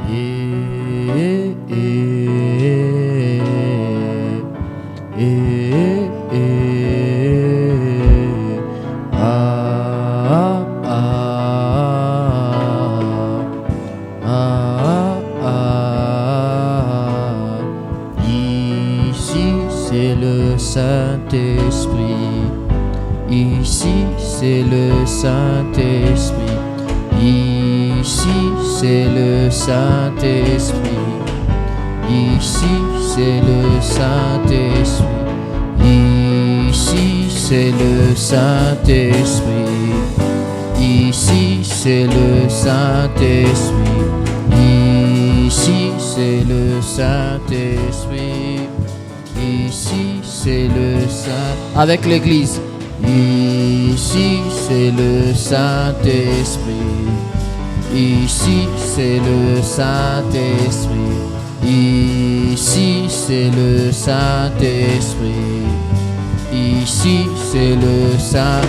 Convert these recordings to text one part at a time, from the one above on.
Ici c'est le Saint-Esprit. Ici c'est le Saint-Esprit. Ici c'est le Saint-Esprit. Ici c'est le Saint-Esprit. Ici c'est le Saint-Esprit. Ici c'est le Saint-Esprit. Ici c'est le Saint-Esprit. Ici c'est le Saint. Avec l'Église. Ici c'est le Saint-Esprit. Ici c'est le Saint-Esprit. Ici c'est le Saint-Esprit. Ici c'est le Saint.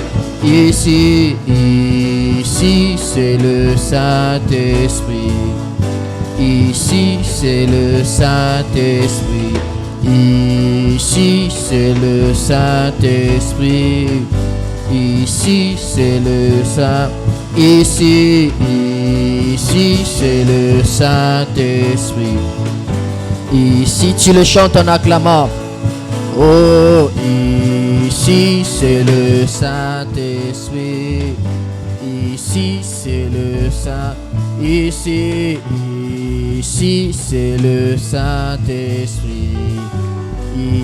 Ici c'est le Saint-Esprit. Ici c'est le Saint-Esprit. Ici c'est le Saint-Esprit. Ici c'est le Saint. Ici c'est le Saint-Esprit. Ici tu le chantes en acclamant. Oh, ici c'est le Saint-Esprit. Ici c'est le Saint. Ici c'est le Saint-Esprit.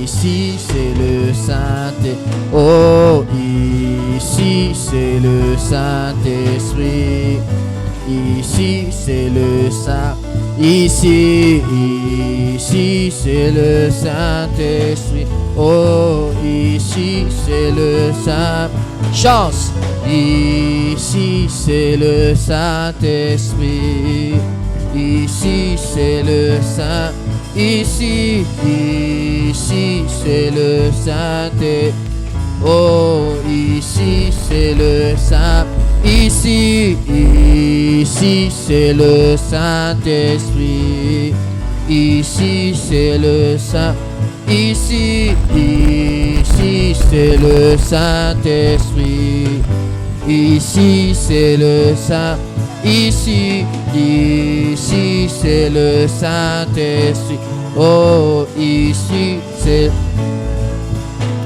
Ici c'est le Saint-Esprit. Oh, ici c'est le Saint-Esprit. Ici c'est le Saint. Ici c'est le Saint-Esprit. Oh, ici c'est le Saint. Chance. Ici c'est le Saint-Esprit. Ici c'est le Saint. Ici c'est le Saint-Esprit. Oh, ici c'est le Saint. Ici c'est le Saint-Esprit. Ici c'est le Saint. Ici c'est le Saint-Esprit. Ici c'est le Saint. Ici c'est le Saint-Esprit. Oh, ici c'est.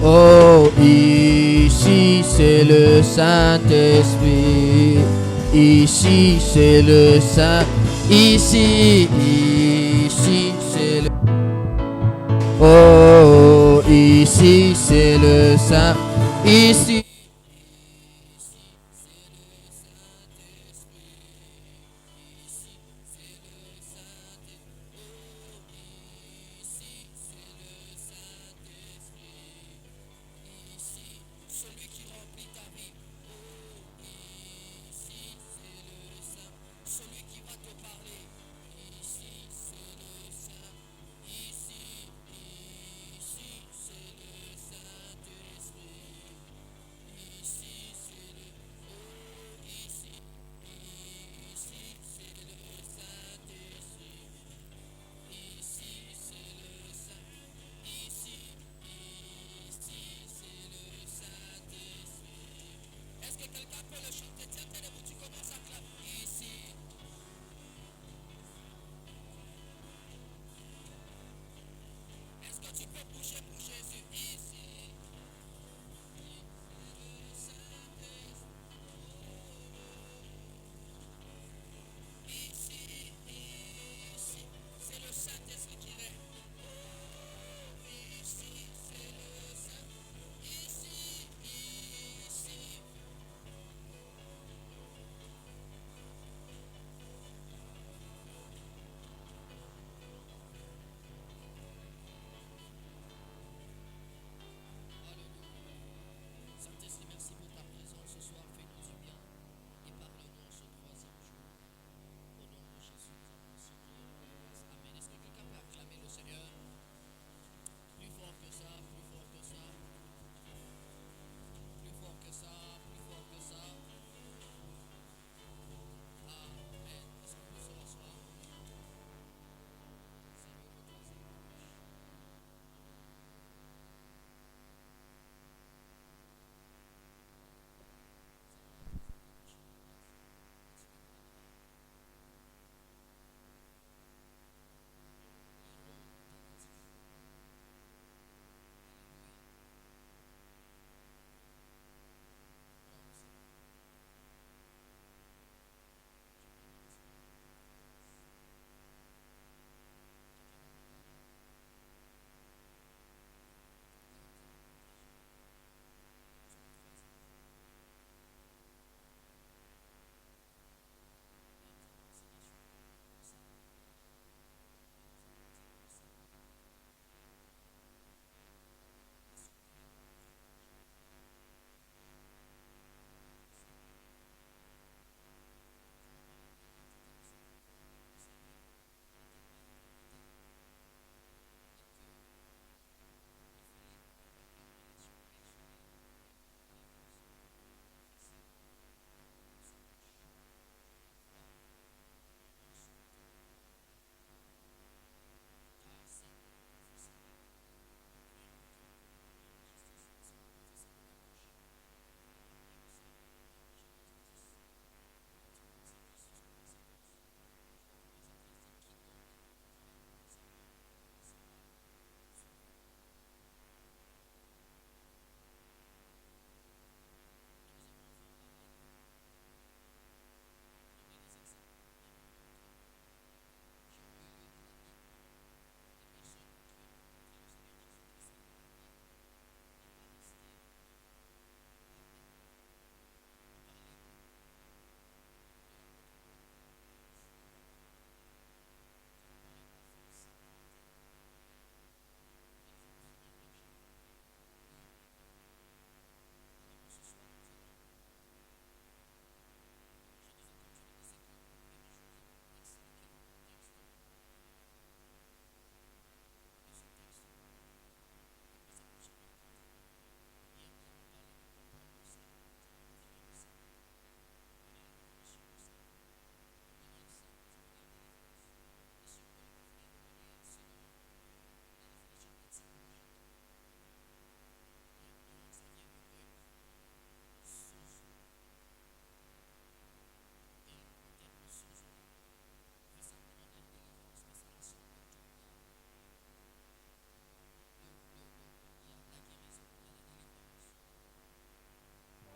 Oh, ici c'est le Saint-Esprit. Ici c'est le Saint. Ici c'est le. Oh, ici c'est le Saint. Ici.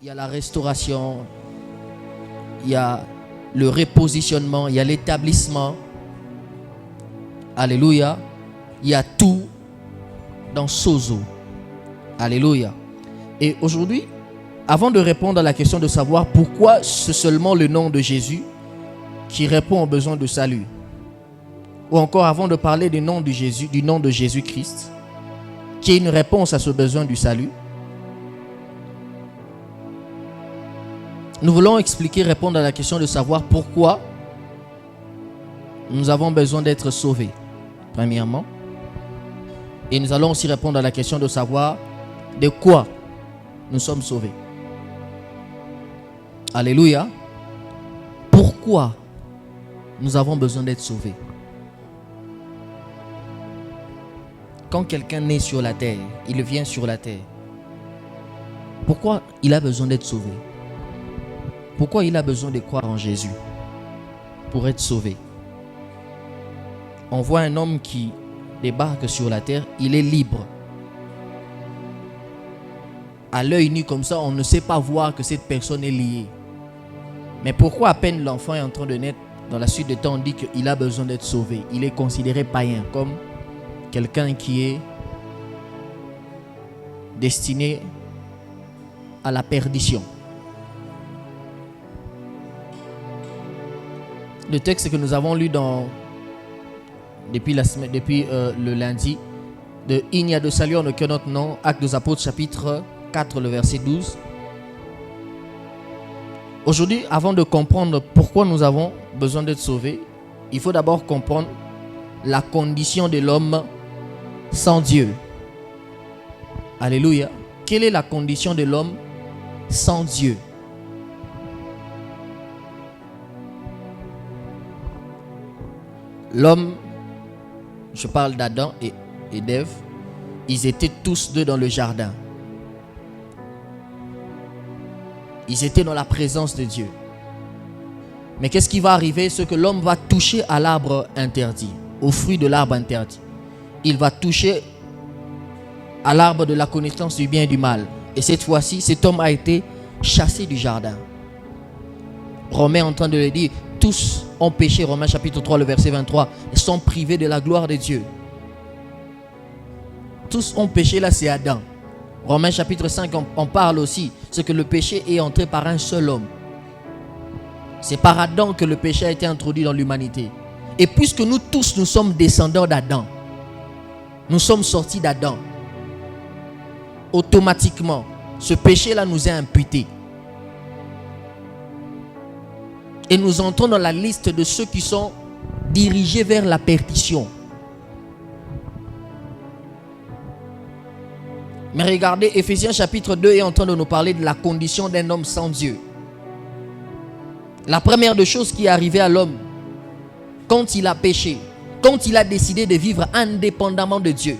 il y a la restauration, il y a le repositionnement, il y a l'établissement. Alléluia. Il y a tout dans Sozo. Alléluia. Et aujourd'hui, avant de répondre à la question de savoir pourquoi c'est seulement le nom de Jésus qui répond aux besoins de salut, ou encore avant de parler du nom de Jésus-Christ, qui est une réponse à ce besoin du salut, nous voulons répondre à la question de savoir pourquoi nous avons besoin d'être sauvés, premièrement. Et nous allons aussi répondre à la question de savoir de quoi nous sommes sauvés. Alléluia. Pourquoi nous avons besoin d'être sauvés? Quand quelqu'un naît sur la terre, il vient sur la terre. Pourquoi il a besoin d'être sauvé? Pourquoi il a besoin de croire en Jésus pour être sauvé? On voit un homme qui débarque sur la terre, il est libre. À l'œil nu comme ça, on ne sait pas voir que cette personne est liée. Mais pourquoi à peine l'enfant est en train de naître, dans la suite du temps, on dit qu'il a besoin d'être sauvé? Il est considéré païen, comme quelqu'un qui est destiné à la perdition. Le texte que nous avons lu depuis le lundi, de Il n'y a de salut en aucun autre nom, Actes des Apôtres chapitre 4, le verset 12. Aujourd'hui, avant de comprendre pourquoi nous avons besoin d'être sauvés, il faut d'abord comprendre la condition de l'homme sans Dieu. Alléluia. Quelle est la condition de l'homme sans Dieu? L'homme, je parle d'Adam et d'Ève, ils étaient tous deux dans le jardin. Ils étaient dans la présence de Dieu. Mais qu'est-ce qui va arriver? C'est que l'homme va toucher à l'arbre interdit, au fruit de l'arbre interdit. Il va toucher à l'arbre de la connaissance du bien et du mal. Et cette fois-ci, cet homme a été chassé du jardin. Romain est en train de le dire, tous ont péché, Romains chapitre 3, le verset 23, et sont privés de la gloire de Dieu. Tous ont péché, là c'est Adam. Romains chapitre 5, on parle aussi, c'est que le péché est entré par un seul homme. C'est par Adam que le péché a été introduit dans l'humanité. Et puisque nous tous, nous sommes descendants d'Adam, nous sommes sortis d'Adam, automatiquement, ce péché-là nous est imputé. Et nous entrons dans la liste de ceux qui sont dirigés vers la perdition. Mais regardez, Éphésiens chapitre 2 est en train de nous parler de la condition d'un homme sans Dieu. La première des choses qui est arrivée à l'homme, quand il a péché, quand il a décidé de vivre indépendamment de Dieu,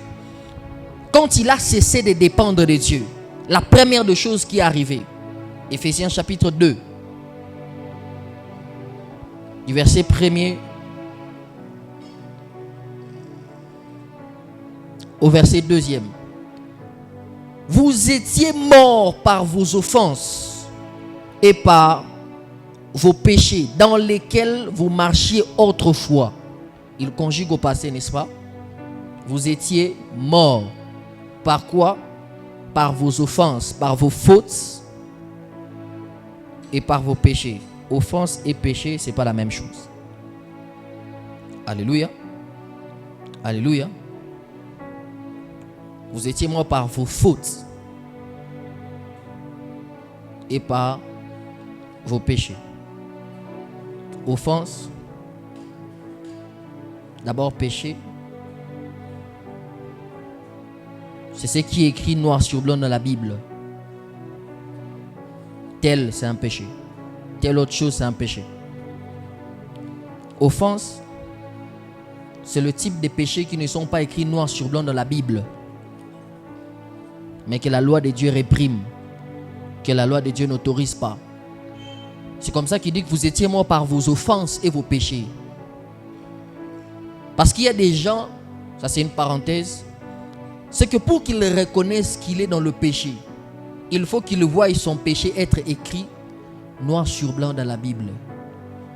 quand il a cessé de dépendre de Dieu, la première des choses qui est arrivée, Éphésiens chapitre 2, du verset 1er au verset 2e. Vous étiez morts par vos offenses et par vos péchés dans lesquels vous marchiez autrefois. Il conjugue au passé, n'est-ce pas? Vous étiez morts. Par quoi? Par vos offenses, par vos fautes et par vos péchés. Offense et péché, ce n'est pas la même chose. Alléluia. Alléluia. Vous étiez morts par vos fautes et par vos péchés. Offense, d'abord péché. C'est ce qui est écrit noir sur blanc dans la Bible. Tel, c'est un péché. Telle autre chose, c'est un péché. Offense, c'est le type de péchés qui ne sont pas écrits noir sur blanc dans la Bible, mais que la loi de Dieu réprime, que la loi de Dieu n'autorise pas. C'est comme ça qu'il dit que vous étiez morts par vos offenses et vos péchés. Parce qu'il y a des gens, ça c'est une parenthèse, c'est que pour qu'ils reconnaissent qu'il est dans le péché, il faut qu'il voie son péché être écrit noir sur blanc dans la Bible.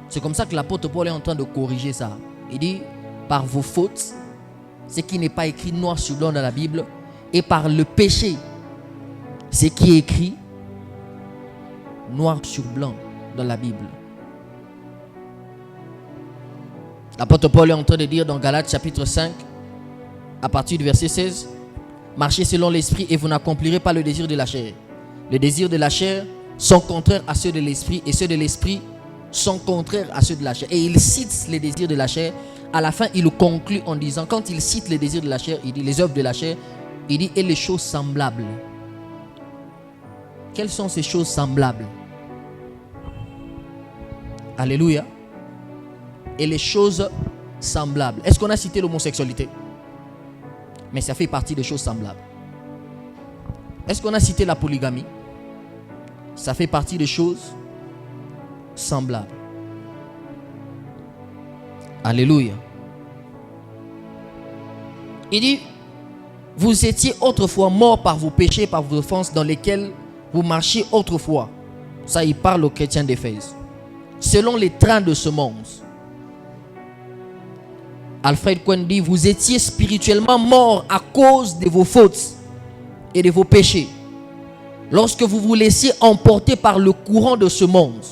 C'est comme ça que l'apôtre Paul est en train de corriger ça. Il dit, par vos fautes, ce qui n'est pas écrit noir sur blanc dans la Bible, et par le péché, ce qui est écrit noir sur blanc dans la Bible. L'apôtre Paul est en train de dire dans Galates chapitre 5, à partir du verset 16, marchez selon l'esprit et vous n'accomplirez pas le désir de la chair. Les désirs de la chair sont contraires à ceux de l'esprit et ceux de l'esprit sont contraires à ceux de la chair. Et il cite les désirs de la chair. À la fin, il conclut en disant, quand il cite les désirs de la chair, il dit les œuvres de la chair, il dit et les choses semblables. Quelles sont ces choses semblables? Alléluia. Et les choses semblables. Est-ce qu'on a cité l'homosexualité? Mais ça fait partie des choses semblables. Est-ce qu'on a cité la polygamie? Ça fait partie des choses semblables. Alléluia. Il dit, vous étiez autrefois morts par vos péchés, par vos offenses dans lesquelles vous marchiez autrefois. Ça, il parle aux chrétiens d'Éphèse. Selon les trains de ce monde. Alfred Cohen dit, vous étiez spirituellement morts à cause de vos fautes et de vos péchés. Lorsque vous vous laissiez emporter par le courant de ce monde,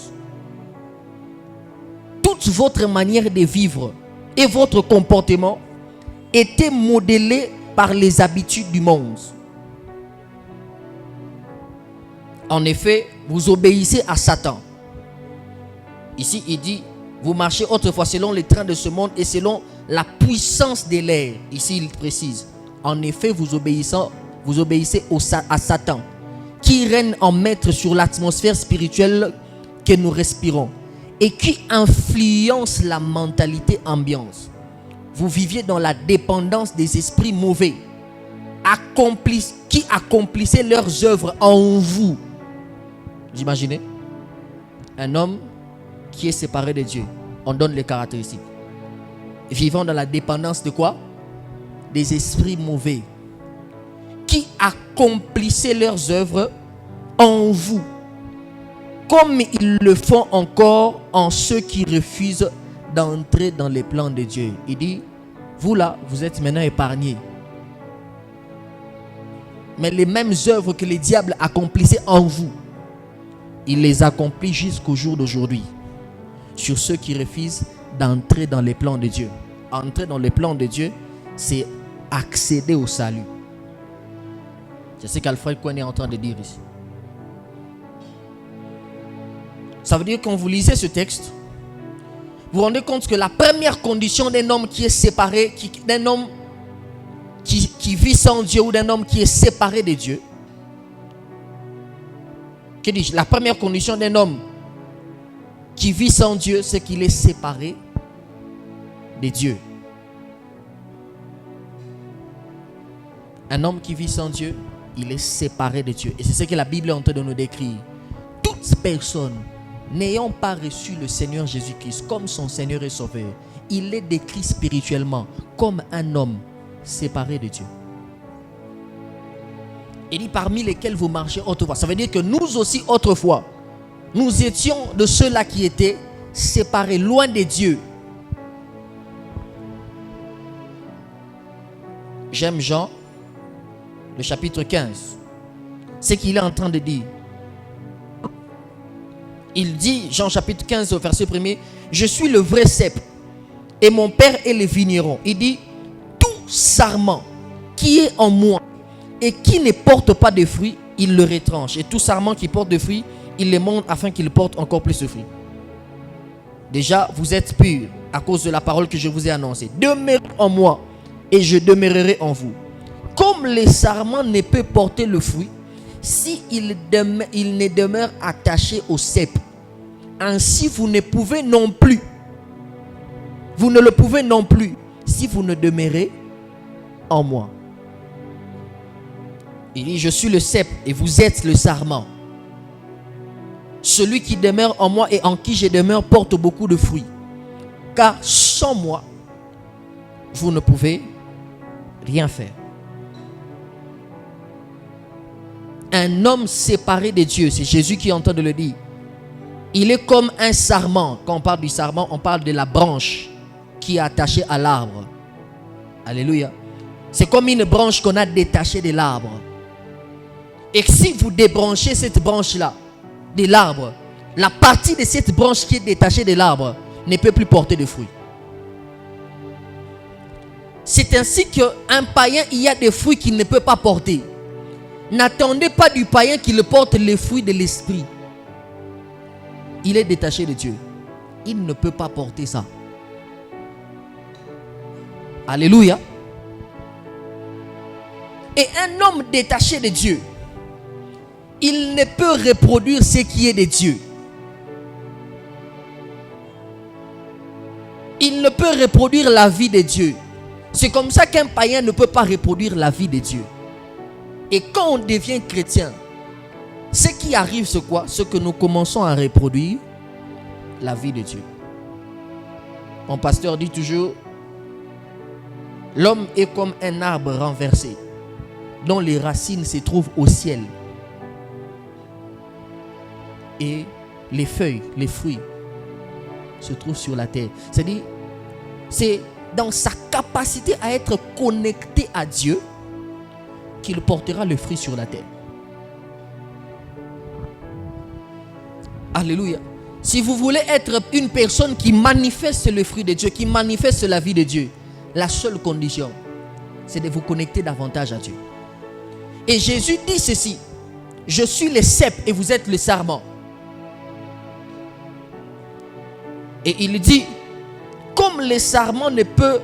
toute votre manière de vivre et votre comportement était modélé par les habitudes du monde. En effet, vous obéissez à Satan. Ici, il dit, vous marchez autrefois selon les trains de ce monde et selon la puissance de l'air. Ici, il précise. En effet, vous obéissez à Satan, qui règne en maître sur l'atmosphère spirituelle que nous respirons et qui influence la mentalité ambiante. Vous viviez dans la dépendance des esprits mauvais qui accomplissaient leurs œuvres en vous. Vous imaginez? Un homme qui est séparé de Dieu. On donne les caractéristiques. Vivant dans la dépendance de quoi? Des esprits mauvais qui accomplissaient leurs œuvres en vous, comme ils le font encore en ceux qui refusent d'entrer dans les plans de Dieu. Il dit, vous là, vous êtes maintenant épargnés. Mais les mêmes œuvres que les diables accomplissaient en vous, il les accomplit jusqu'au jour d'aujourd'hui sur ceux qui refusent d'entrer dans les plans de Dieu. Entrer dans les plans de Dieu, c'est accéder au salut. C'est ce qu'Alfred Cohen est en train de dire ici. Ça veut dire que quand vous lisez ce texte, vous vous rendez compte que la première condition d'un homme qui est séparé, d'un homme qui vit sans Dieu ou d'un homme qui est séparé de Dieu, que dis-je? La première condition d'un homme qui vit sans Dieu, c'est qu'il est séparé de Dieu. Un homme qui vit sans Dieu, il est séparé de Dieu. Et c'est ce que la Bible est en train de nous décrire. Toute personne n'ayant pas reçu le Seigneur Jésus-Christ comme son Seigneur et Sauveur, il est décrit spirituellement comme un homme séparé de Dieu. Il dit parmi lesquels vous marchez autrefois. Ça veut dire que nous aussi autrefois, nous étions de ceux-là qui étaient séparés, loin de Dieu. J'aime Jean, le chapitre 15. C'est qu'il est en train de dire. Il dit, Jean chapitre 15 au verset 1er, je suis le vrai cep et mon père est le vigneron. Il dit, tout sarment qui est en moi et qui ne porte pas de fruits, il le retranche. Et tout sarment qui porte de fruits, il les monte afin qu'il porte encore plus de fruits. Déjà, vous êtes purs à cause de la parole que je vous ai annoncée. Demeurez en moi et je demeurerai en vous. Comme le sarment ne peut porter le fruit si il ne demeure attaché au cep, ainsi vous ne le pouvez non plus si vous ne demeurez en moi. Il dit, je suis le cep et vous êtes le sarment. Celui qui demeure en moi et en qui je demeure porte beaucoup de fruits. Car sans moi, vous ne pouvez rien faire. Un homme séparé de Dieu, c'est Jésus qui est en train de le dire. Il est comme un sarment. Quand on parle du sarment, on parle de la branche qui est attachée à l'arbre. Alléluia. C'est comme une branche qu'on a détachée de l'arbre. Et si vous débranchez cette branche-là de l'arbre, la partie de cette branche qui est détachée de l'arbre ne peut plus porter de fruits. C'est ainsi qu'un païen, il y a des fruits qu'il ne peut pas porter. N'attendez pas du païen qu'il porte les fruits de l'esprit. Il est détaché de Dieu. Il ne peut pas porter ça. Alléluia. Et un homme détaché de Dieu, il ne peut reproduire ce qui est de Dieu. Il ne peut reproduire la vie de Dieu. C'est comme ça qu'un païen ne peut pas reproduire la vie de Dieu. Et quand on devient chrétien, ce qui arrive, c'est quoi? C'est que nous commençons à reproduire la vie de Dieu. Mon pasteur dit toujours, l'homme est comme un arbre renversé, dont les racines se trouvent au ciel. Et les feuilles, les fruits, se trouvent sur la terre. C'est-à-dire, c'est dans sa capacité à être connecté à Dieu qu'il portera le fruit sur la terre. Alléluia. Si vous voulez être une personne qui manifeste le fruit de Dieu, qui manifeste la vie de Dieu, la seule condition, c'est de vous connecter davantage à Dieu. Et Jésus dit ceci: je suis le cep et vous êtes le sarment. Et il dit, comme le sarment ne peut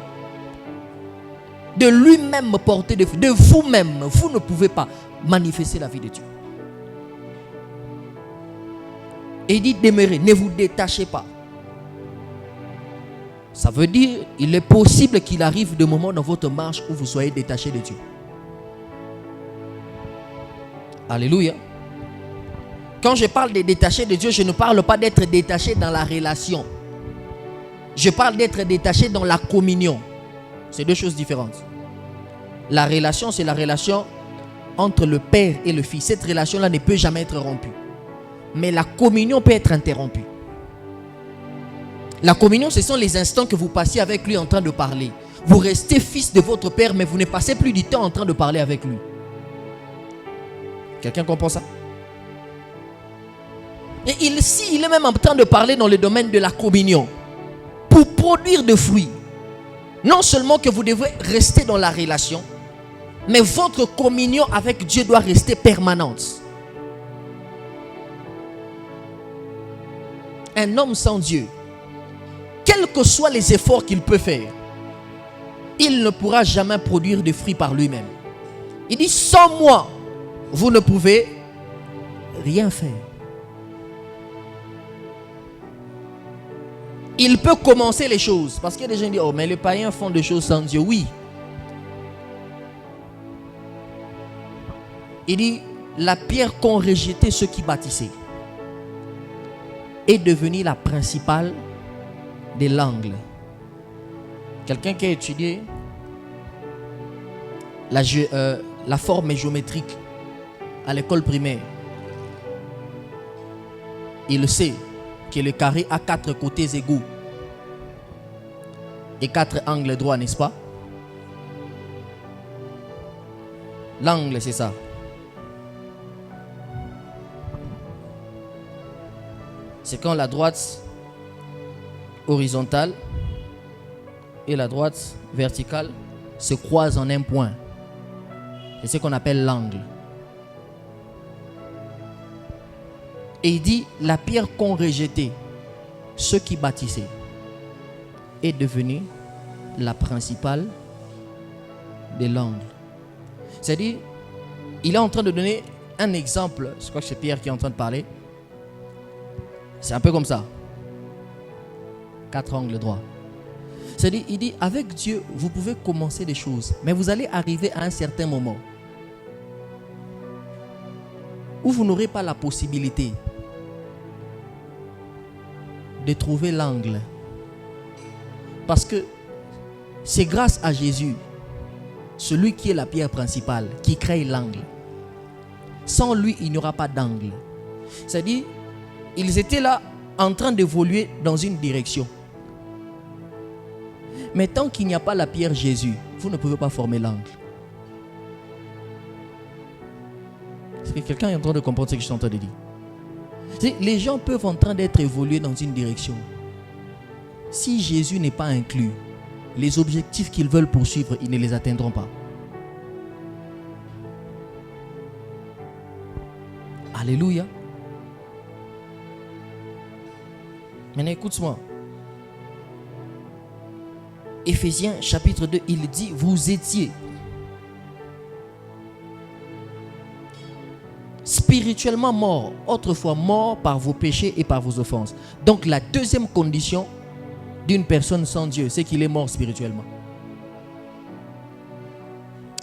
de lui-même porter de fruits, de vous-même, vous ne pouvez pas manifester la vie de Dieu. Et il dit, demeurez, ne vous détachez pas. Ça veut dire, il est possible qu'il arrive des moments dans votre marche où vous soyez détaché de Dieu. Alléluia. Quand je parle de détaché de Dieu, je ne parle pas d'être détaché dans la relation. Je parle d'être détaché dans la communion. C'est deux choses différentes. La relation, c'est la relation entre le Père et le Fils. Cette relation-là ne peut jamais être rompue. Mais la communion peut être interrompue. La communion, ce sont les instants que vous passez avec lui en train de parler. Vous restez fils de votre Père, mais vous ne passez plus du temps en train de parler avec lui. Quelqu'un comprend ça? Et il est même en train de parler dans le domaine de la communion. Pour produire de fruits, non seulement que vous devez rester dans la relation, mais votre communion avec Dieu doit rester permanente. Un homme sans Dieu, quels que soient les efforts qu'il peut faire, il ne pourra jamais produire de fruits par lui-même. Il dit, sans moi, vous ne pouvez rien faire. Il peut commencer les choses. Parce que les gens disent, oh, mais les païens font des choses sans Dieu. Oui. Il dit, la pierre qu'ont rejeté ceux qui bâtissaient est devenue la principale de l'angle. Quelqu'un qui a étudié la forme géométrique à l'école primaire, il le sait que le carré a 4 côtés égaux et 4 angles droits, n'est-ce pas? L'angle, c'est ça. C'est quand la droite horizontale et la droite verticale se croisent en un point. C'est ce qu'on appelle l'angle. Et il dit, la pierre qu'ont rejetée ceux qui bâtissaient est devenue la principale de l'angle. C'est-à-dire, il est en train de donner un exemple. Je crois que c'est Pierre qui est en train de parler. C'est un peu comme ça. 4 angles droits. C'est-à-dire, il dit, avec Dieu, vous pouvez commencer des choses, mais vous allez arriver à un certain moment où vous n'aurez pas la possibilité de trouver l'angle. Parce que c'est grâce à Jésus, celui qui est la pierre principale, qui crée l'angle. Sans lui, il n'y aura pas d'angle. C'est-à-dire, ils étaient là en train d'évoluer dans une direction. Mais tant qu'il n'y a pas la pierre Jésus, vous ne pouvez pas former l'angle. Est-ce que quelqu'un est en train de comprendre ce que je suis en train de dire? Les gens peuvent en train d'être évolués dans une direction. Si Jésus n'est pas inclus, les objectifs qu'ils veulent poursuivre, ils ne les atteindront pas. Alléluia. Maintenant, écoute-moi. Éphésiens chapitre 2, il dit, vous étiez spirituellement morts, autrefois morts par vos péchés et par vos offenses. Donc la deuxième condition d'une personne sans Dieu, c'est qu'il est mort spirituellement.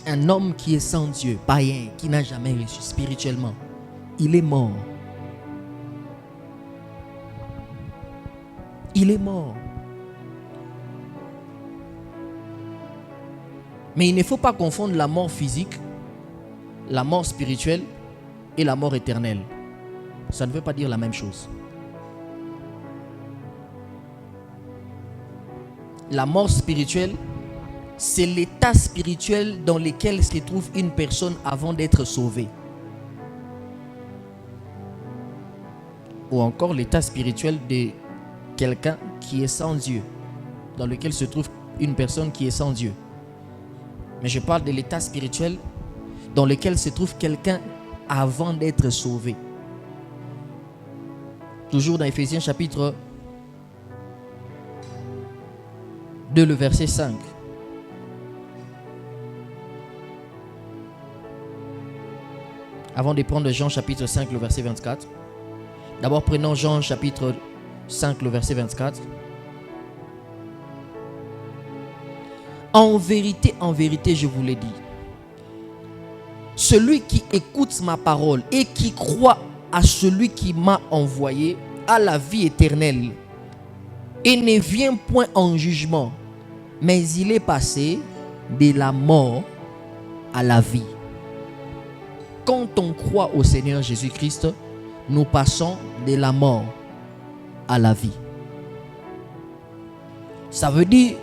Un homme qui est sans Dieu, païen, qui n'a jamais reçu spirituellement, il est mort. Il est mort. Mais il ne faut pas confondre la mort physique, la mort spirituelle et la mort éternelle. Ça ne veut pas dire la même chose. La mort spirituelle, c'est l'état spirituel dans lequel se trouve une personne avant d'être sauvée. Ou encore l'état spirituel de quelqu'un qui est sans Dieu, dans lequel se trouve une personne qui est sans Dieu. Mais je parle de l'état spirituel dans lequel se trouve quelqu'un avant d'être sauvé. Toujours dans Éphésiens chapitre 2, le verset 5. Avant de prendre Jean chapitre 5, le verset 24. D'abord prenons Jean chapitre 5, le verset 24. En vérité, je vous l'ai dit. Celui qui écoute ma parole et qui croit à celui qui m'a envoyé a la vie éternelle et ne vient point en jugement, mais il est passé de la mort à la vie. Quand on croit au Seigneur Jésus-Christ, nous passons de la mort à la vie. Ça veut dire,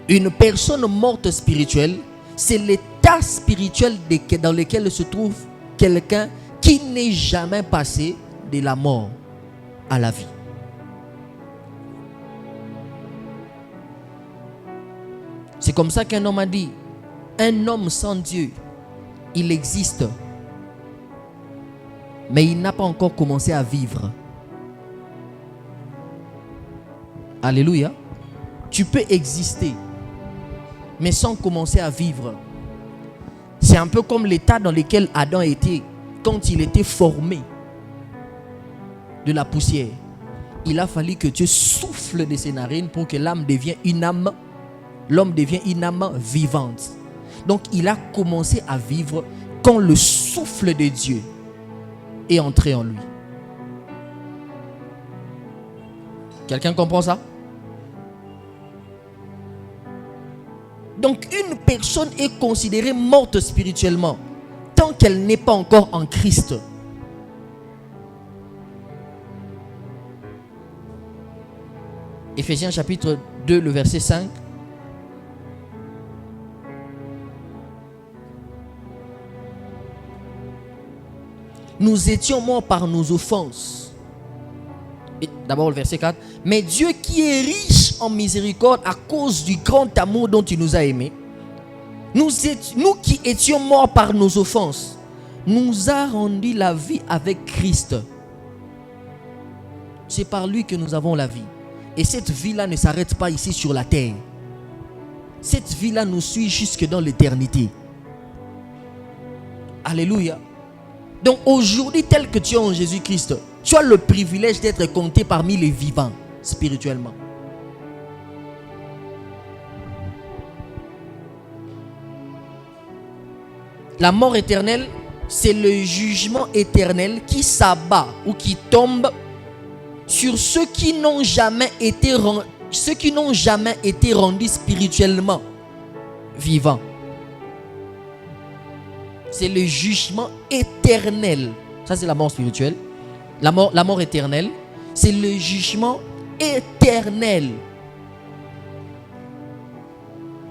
une personne morte spirituelle, c'est l'état spirituel dans lequel se trouve quelqu'un qui n'est jamais passé de la mort à la vie. C'est comme ça qu'un homme a dit, un homme sans Dieu, il existe, mais il n'a pas encore commencé à vivre. Alléluia. Tu peux exister, mais sans commencer à vivre. C'est un peu comme l'état dans lequel Adam était quand il était formé de la poussière. Il a fallu que Dieu souffle de ses narines pour que l'homme devienne une âme vivante. Donc il a commencé à vivre quand le souffle de Dieu est entré en lui. Quelqu'un comprend ça? Donc une personne est considérée morte spirituellement tant qu'elle n'est pas encore en Christ. Éphésiens chapitre 2, le verset 5. Nous étions morts par nos offenses. D'abord le verset 4. Mais Dieu qui est riche en miséricorde à cause du grand amour dont il nous a aimés, nous qui étions morts par nos offenses, nous a rendu la vie avec Christ. C'est par lui que nous avons la vie. Et cette vie-là ne s'arrête pas ici sur la terre. Cette vie-là nous suit jusque dans l'éternité. Alléluia. Donc aujourd'hui, tel que tu es en Jésus-Christ, tu as le privilège d'être compté parmi les vivants spirituellement. La mort éternelle, c'est le jugement éternel qui s'abat ou qui tombe sur ceux qui n'ont jamais été rendus spirituellement vivants. c'est le jugement éternel. Ça, c'est la mort spirituelle. La mort éternelle, c'est le jugement éternel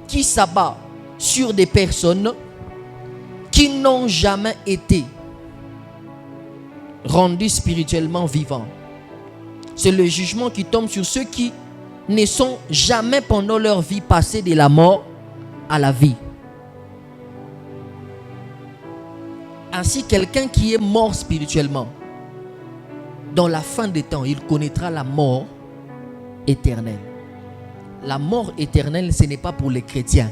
qui s'abat sur des personnes qui n'ont jamais été rendues spirituellement vivantes. C'est le jugement qui tombe sur ceux qui ne sont jamais pendant leur vie passés de la mort à la vie. Ainsi, quelqu'un qui est mort spirituellement, dans la fin des temps, il connaîtra la mort éternelle. La mort éternelle, ce n'est pas pour les chrétiens.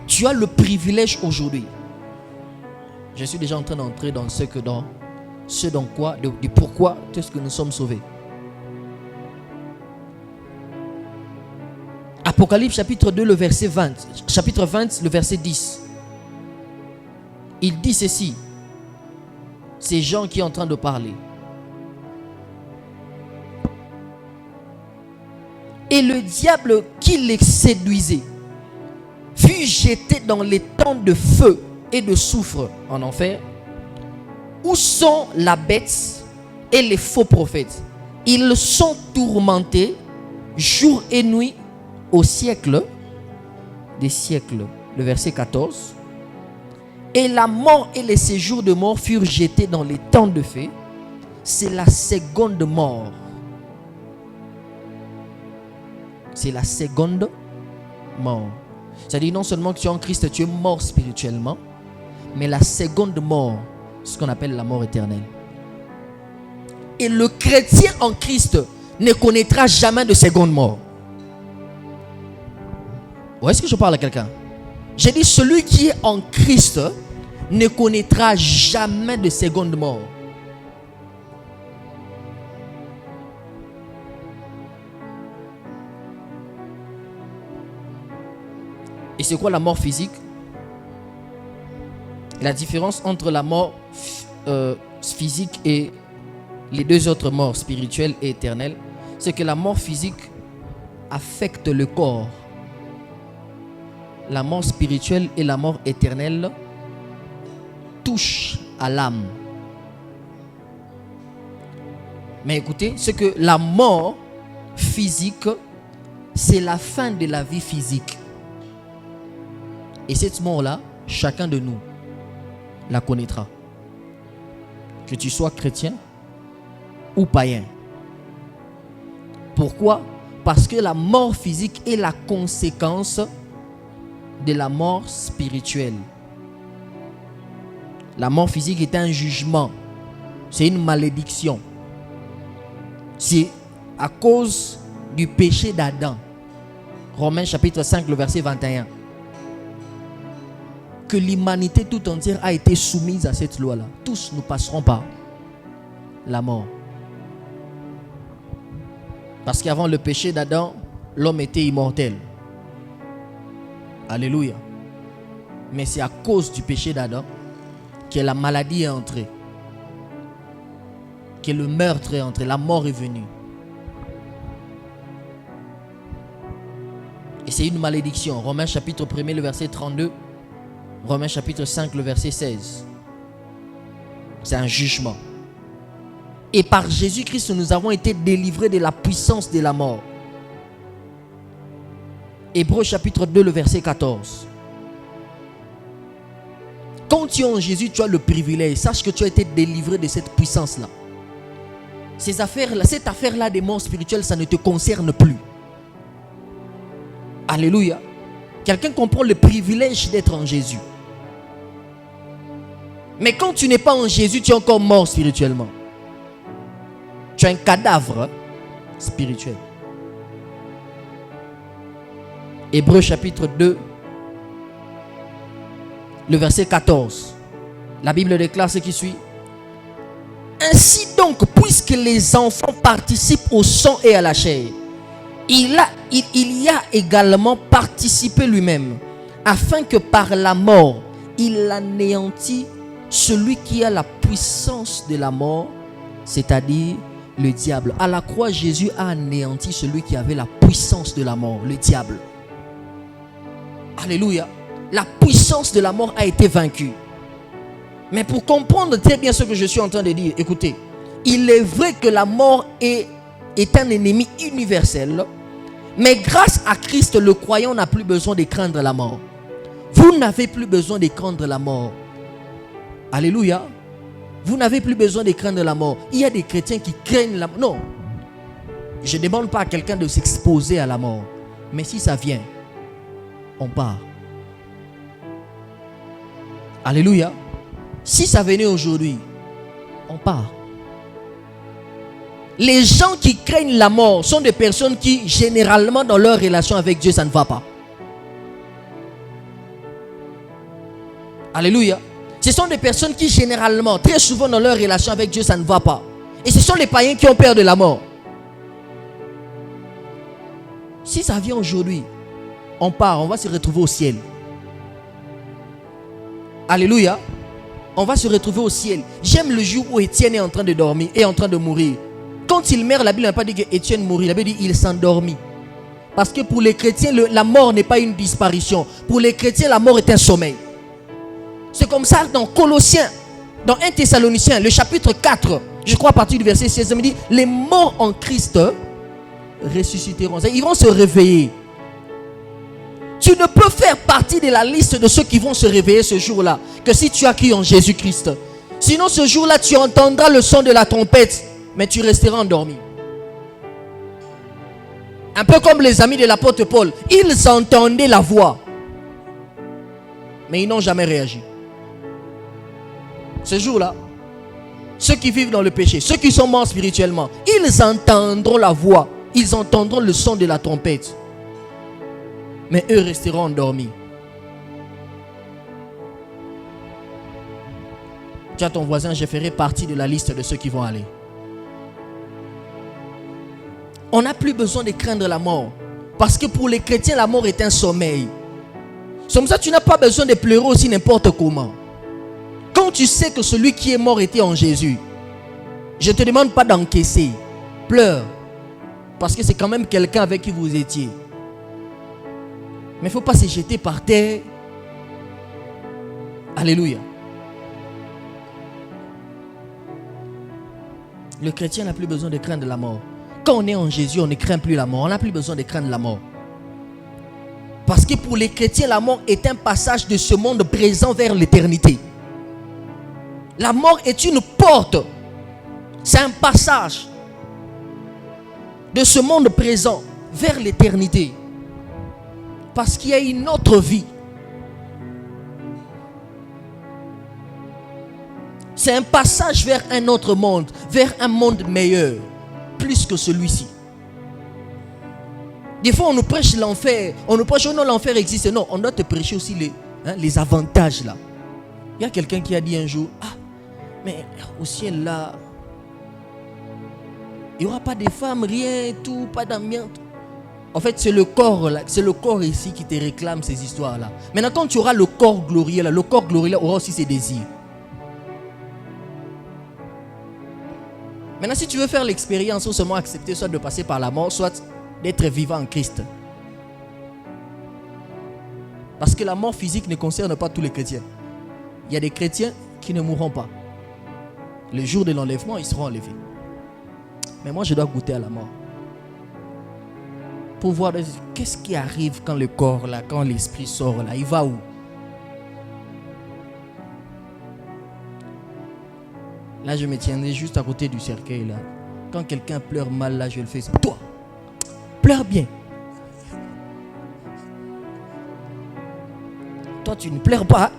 Tu as le privilège aujourd'hui. Je suis déjà en train d'entrer dans pourquoi est-ce que nous sommes sauvés. Apocalypse chapitre 2, le verset 20. Chapitre 20, le verset 10. Il dit ceci. C'est Jean qui est en train de parler. Et le diable qui les séduisait fut jeté dans les temps de feu et de soufre en enfer, où sont la bête et les faux prophètes. Ils sont tourmentés jour et nuit au siècle des siècles. Le verset 14. Et la mort et les séjours de mort furent jetés dans les temps de feu. C'est la seconde mort. C'est la seconde mort. C'est-à-dire non seulement que tu es en Christ, tu es mort spirituellement, mais la seconde mort, ce qu'on appelle la mort éternelle. Et le chrétien en Christ ne connaîtra jamais de seconde mort. Ou est-ce que je parle à quelqu'un? J'ai dit, celui qui est en Christ ne connaîtra jamais de seconde mort. Et c'est quoi la mort physique? La différence entre la mort physique et les deux autres morts, spirituelles et éternelles, c'est que la mort physique affecte le corps. La mort spirituelle et la mort éternelle touchent à l'âme. Mais écoutez, c'est que la mort physique, c'est la fin de la vie physique. Et cette mort-là, chacun de nous la connaîtra. Que tu sois chrétien ou païen. Pourquoi? Parce que la mort physique est la conséquence de la mort spirituelle. La mort physique est un jugement. C'est une malédiction. C'est à cause du péché d'Adam. Romains chapitre 5, le verset 21. Que l'humanité tout entière a été soumise à cette loi-là. Tous nous passerons par la mort. Parce qu'avant le péché d'Adam, l'homme était immortel. Alléluia. Mais c'est à cause du péché d'Adam que la maladie est entrée. Que le meurtre est entré. La mort est venue. Et c'est une malédiction. Romains chapitre 1, le verset 32. Romains chapitre 5, le verset 16. C'est un jugement. Et par Jésus-Christ, nous avons été délivrés de la puissance de la mort. Hébreux chapitre 2, le verset 14. Quand tu es en Jésus, tu as le privilège. Sache que tu as été délivré de cette puissance-là. Cette affaire-là des morts spirituelles, ça ne te concerne plus. Alléluia. Quelqu'un comprend le privilège d'être en Jésus. Mais quand tu n'es pas en Jésus, tu es encore mort spirituellement. Tu es un cadavre spirituel. Hébreux chapitre 2, le verset 14. La Bible déclare ce qui suit. Ainsi donc, puisque les enfants participent au sang et à la chair, il y a également participé lui-même, afin que par la mort, il anéantit celui qui a la puissance de la mort, c'est-à-dire le diable. À la croix, Jésus a anéanti celui qui avait la puissance de la mort, le diable. Alléluia. La puissance de la mort a été vaincue. Mais pour comprendre très bien ce que je suis en train de dire, écoutez, il est vrai que la mort est un ennemi universel, mais grâce à Christ, le croyant n'a plus besoin de craindre la mort. Vous n'avez plus besoin de craindre la mort. Alléluia. Vous n'avez plus besoin de craindre la mort. Il y a des chrétiens qui craignent la mort. Non. Je ne demande pas à quelqu'un de s'exposer à la mort. Mais si ça vient, on part. Alléluia. Si ça venait aujourd'hui, on part. Les gens qui craignent la mort sont des personnes qui, généralement, dans leur relation avec Dieu, ça ne va pas. Alléluia. Ce sont des personnes qui, généralement, très souvent, dans leur relation avec Dieu, ça ne va pas. Et ce sont les païens qui ont peur de la mort. Si ça vient aujourd'hui, on part, on va se retrouver au ciel. Alléluia. On va se retrouver au ciel. J'aime le jour où Étienne est en train de dormir et en train de mourir. Quand il meurt, la Bible n'a pas dit qu'Étienne mourit. La Bible dit qu'il s'endormit. Parce que pour les chrétiens, la mort n'est pas une disparition. Pour les chrétiens, la mort est un sommeil. C'est comme ça dans Colossiens, dans 1 Thessaloniciens, le chapitre 4, je crois à partir du verset 16, il dit, les morts en Christ ressusciteront. Ils vont se réveiller. Tu ne peux faire partie de la liste de ceux qui vont se réveiller ce jour-là que si tu as cru en Jésus-Christ. Sinon ce jour-là, tu entendras le son de la trompette, mais tu resteras endormi. Un peu comme les amis de l'apôtre Paul. Ils entendaient la voix, mais ils n'ont jamais réagi. Ce jour-là, ceux qui vivent dans le péché, ceux qui sont morts spirituellement, ils entendront la voix, ils entendront le son de la trompette, mais eux resteront endormis. Dis à ton voisin, je ferai partie de la liste de ceux qui vont aller. On n'a plus besoin de craindre la mort, parce que pour les chrétiens, la mort est un sommeil. C'est comme ça, tu n'as pas besoin de pleurer aussi n'importe comment. Quand tu sais que celui qui est mort était en Jésus, je ne te demande pas d'encaisser. Pleure. Parce que c'est quand même quelqu'un avec qui vous étiez. Mais il ne faut pas se jeter par terre. Alléluia. Le chrétien n'a plus besoin de craindre la mort. Quand on est en Jésus, on ne craint plus la mort. On n'a plus besoin de craindre la mort. Parce que pour les chrétiens, la mort est un passage de ce monde présent vers l'éternité. La mort est une porte. C'est un passage de ce monde présent vers l'éternité. Parce qu'il y a une autre vie. C'est un passage vers un autre monde, vers un monde meilleur, plus que celui-ci. Des fois, on nous prêche l'enfer. On nous prêche, oh non, l'enfer existe. Non, on doit te prêcher aussi les avantages là. Il y a quelqu'un qui a dit un jour, ah, mais au ciel là, il n'y aura pas de femmes, rien, tout, pas d'ambiance. En fait, c'est le corps là, c'est le corps ici qui te réclame ces histoires là. Maintenant, quand tu auras le corps glorieux là, le corps glorieux là aura aussi ses désirs. Maintenant, si tu veux faire l'expérience ou seulement accepter soit de passer par la mort, soit d'être vivant en Christ. Parce que la mort physique ne concerne pas tous les chrétiens. Il y a des chrétiens qui ne mourront pas. Le jour de l'enlèvement, ils seront enlevés. Mais moi, je dois goûter à la mort. Pour voir qu'est-ce qui arrive quand le corps, là, quand l'esprit sort, là, il va où? Là, je me tiendrai juste à côté du cercueil, là. Quand quelqu'un pleure mal, là, je le fais ça. Toi, pleure bien. Toi, tu ne pleures pas.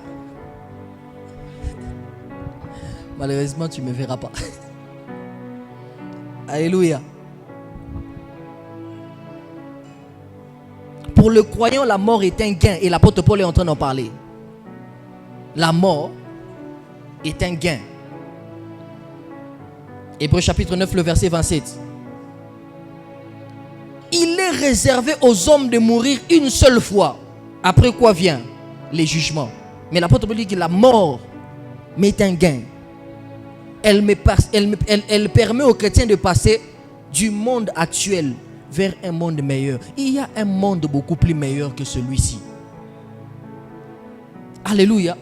Malheureusement, tu ne me verras pas. Alléluia. Pour le croyant, la mort est un gain. Et l'apôtre Paul est en train d'en parler. La mort est un gain. Hébreux chapitre 9, le verset 27. Il est réservé aux hommes de mourir une seule fois. Après quoi vient les jugements. Mais l'apôtre Paul dit que la mort est un gain. Elle permet aux chrétiens de passer du monde actuel vers un monde meilleur. Il y a un monde beaucoup plus meilleur que celui-ci. Alléluia.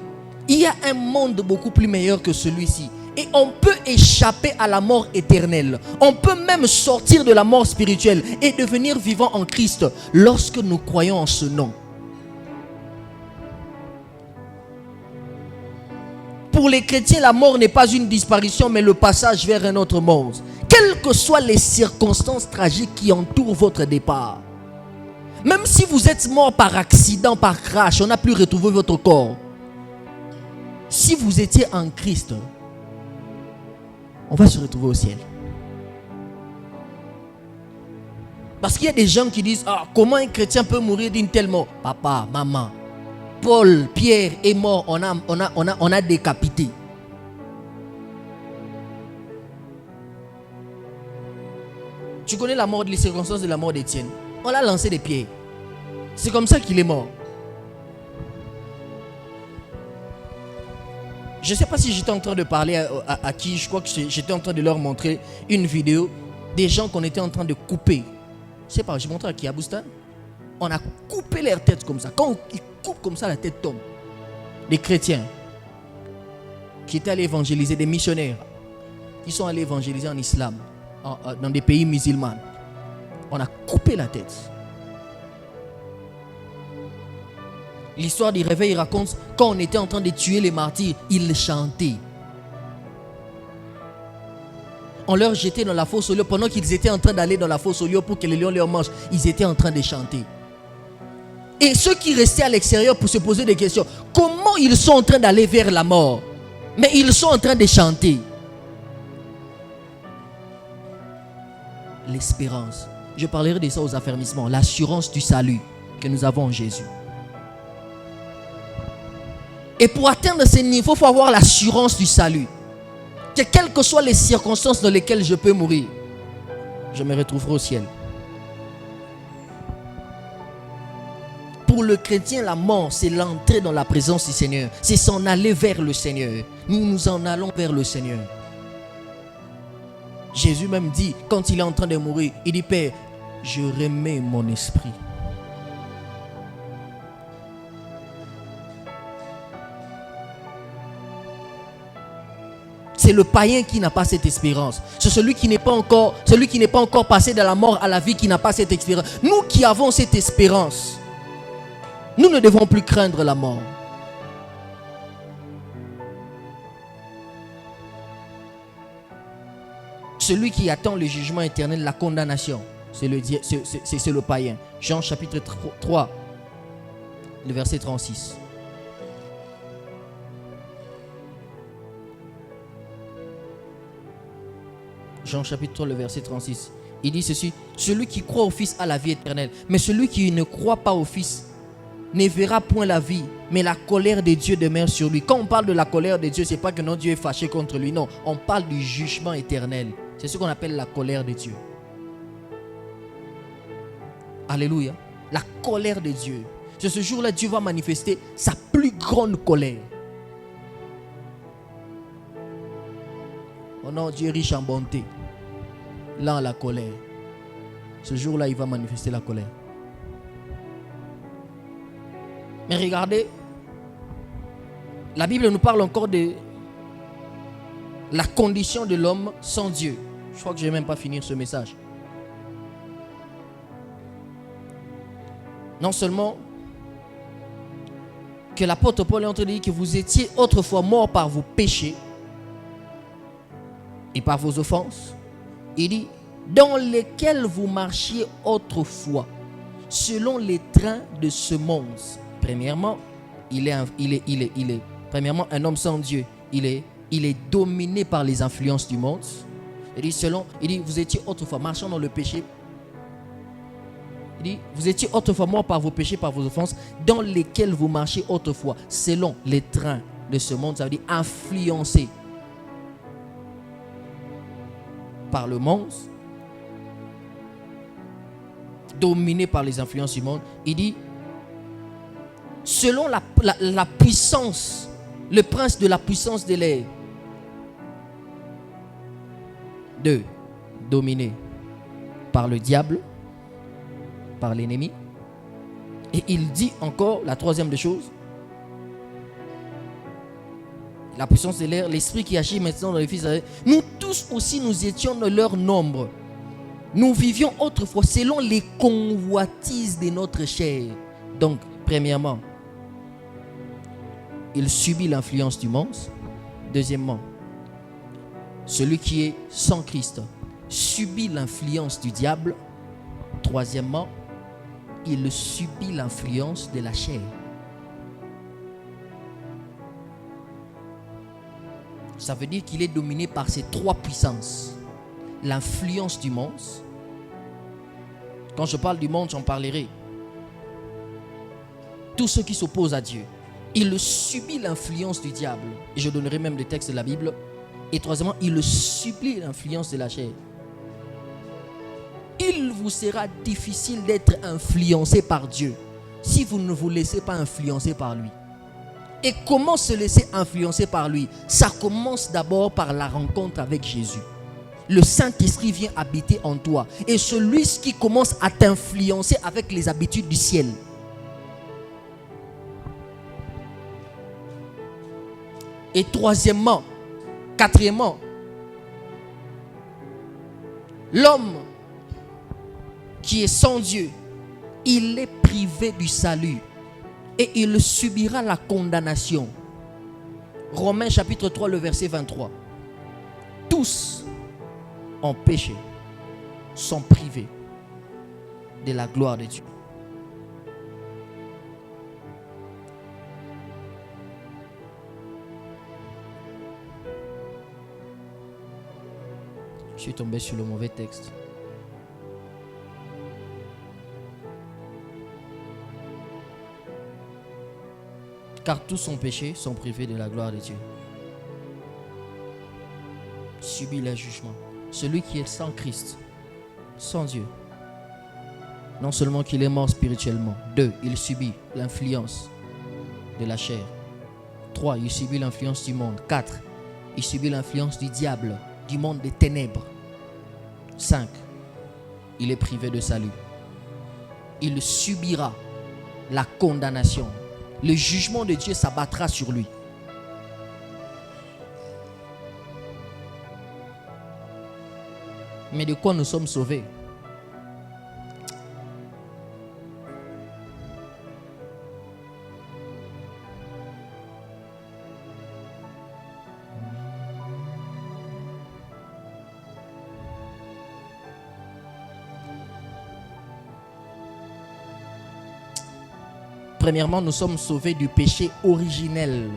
Il y a un monde beaucoup plus meilleur que celui-ci. Et on peut échapper à la mort éternelle. On peut même sortir de la mort spirituelle et devenir vivant en Christ lorsque nous croyons en ce nom. Pour les chrétiens, la mort n'est pas une disparition, mais le passage vers un autre monde. Quelles que soient les circonstances tragiques qui entourent votre départ. Même si vous êtes mort par accident, par crash, on n'a plus retrouvé votre corps. Si vous étiez en Christ, on va se retrouver au ciel. Parce qu'il y a des gens qui disent, comment un chrétien peut mourir d'une telle mort? Papa, maman, Paul, Pierre est mort, on a décapité. Tu connais les circonstances de la mort d'Étienne? On l'a lancé des pierres. C'est comme ça qu'il est mort. Je ne sais pas si j'étais en train de parler à qui. Je crois que j'étais en train de leur montrer une vidéo des gens qu'on était en train de couper. Je ne sais pas, j'ai montré à qui? À Boustan. On a coupé leur tête comme ça. Quand ils coupent comme ça, la tête tombe. Des chrétiens qui étaient allés évangéliser, des missionnaires qui sont allés évangéliser en islam, dans des pays musulmans. On a coupé la tête. L'histoire du réveil raconte quand on était en train de tuer les martyrs, ils chantaient. On leur jetait dans la fosse aux lions pendant qu'ils étaient en train d'aller dans la fosse aux lions pour que les lions leur mangent. Ils étaient en train de chanter. Et ceux qui restaient à l'extérieur pour se poser des questions, comment ils sont en train d'aller vers la mort? Mais ils sont en train de chanter. L'espérance. Je parlerai de ça aux affermissements. L'assurance du salut que nous avons en Jésus. Et pour atteindre ce niveau, il faut avoir l'assurance du salut. Que quelles que soient les circonstances dans lesquelles je peux mourir, je me retrouverai au ciel. Pour le chrétien, la mort, c'est l'entrée dans la présence du Seigneur. C'est s'en aller vers le Seigneur. Nous en allons vers le Seigneur. Jésus même dit, quand il est en train de mourir, il dit, Père, je remets mon esprit. C'est le païen qui n'a pas cette espérance. C'est celui qui n'est pas encore passé de la mort à la vie qui n'a pas cette espérance. Nous qui avons cette espérance, nous ne devons plus craindre la mort. Celui qui attend le jugement éternel, la condamnation, c'est le païen. Jean chapitre 3, le verset 36. Jean chapitre 3, le verset 36. Il dit ceci: celui qui croit au Fils a la vie éternelle, mais celui qui ne croit pas au Fils ne verra point la vie, mais la colère de Dieu demeure sur lui. Quand on parle de la colère de Dieu, ce n'est pas que non, Dieu est fâché contre lui. Non, on parle du jugement éternel. C'est ce qu'on appelle la colère de Dieu. Alléluia. La colère de Dieu. C'est ce jour-là, Dieu va manifester sa plus grande colère. Oh non, Dieu est riche en bonté. Là, la colère. Ce jour-là, il va manifester la colère. Mais regardez, la Bible nous parle encore de la condition de l'homme sans Dieu. Je crois que je ne vais même pas finir ce message. Non seulement que l'apôtre Paul est en train de dire que vous étiez autrefois morts par vos péchés et par vos offenses. Il dit, dans lesquels vous marchiez autrefois, selon les trains de ce monde. Premièrement, premièrement, un homme sans Dieu, il est dominé par les influences du monde. Il dit, vous étiez autrefois marchant dans le péché. Il dit, vous étiez autrefois morts par vos péchés, par vos offenses, dans lesquels vous marchiez autrefois, selon les trains de ce monde. Ça veut dire influencé par le monde, dominé par les influences du monde. Il dit, selon la puissance, le prince de la puissance de l'air. 2. Dominé par le diable, par l'ennemi. Et il dit encore, la troisième des choses, la puissance de l'air, l'esprit qui agit maintenant dans les fils d'Adam. Nous tous aussi, nous étions de leur nombre. Nous vivions autrefois selon les convoitises de notre chair. Donc, premièrement, il subit l'influence du monde. Deuxièmement, celui qui est sans Christ subit l'influence du diable. Troisièmement, il subit l'influence de la chair. Ça veut dire qu'il est dominé par ces trois puissances. L'influence du monde. Quand je parle du monde, j'en parlerai. Tous ceux qui s'opposent à Dieu. Il subit l'influence du diable. Et je donnerai même des textes de la Bible. Et troisièmement, il subit l'influence de la chair. Il vous sera difficile d'être influencé par Dieu si vous ne vous laissez pas influencer par lui. Et comment se laisser influencer par lui? Ça commence d'abord par la rencontre avec Jésus. Le Saint-Esprit vient habiter en toi. Et celui qui commence à t'influencer avec les habitudes du ciel. Et quatrièmement, l'homme qui est sans Dieu, il est privé du salut et il subira la condamnation. Romains chapitre 3, le verset 23. Tous ont péché, sont privés de la gloire de Dieu. Je suis tombé sur le mauvais texte. Car tous ont péché, sont privés de la gloire de Dieu. Subit le jugement. Celui qui est sans Christ, sans Dieu, non seulement qu'il est mort spirituellement. 2, il subit l'influence de la chair. 3, il subit l'influence du monde. 4, il subit l'influence du diable, du monde des ténèbres. 5, il est privé de salut. Il subira la condamnation. Le jugement de Dieu s'abattra sur lui. Mais de quoi nous sommes sauvés? Premièrement, nous sommes sauvés du péché originel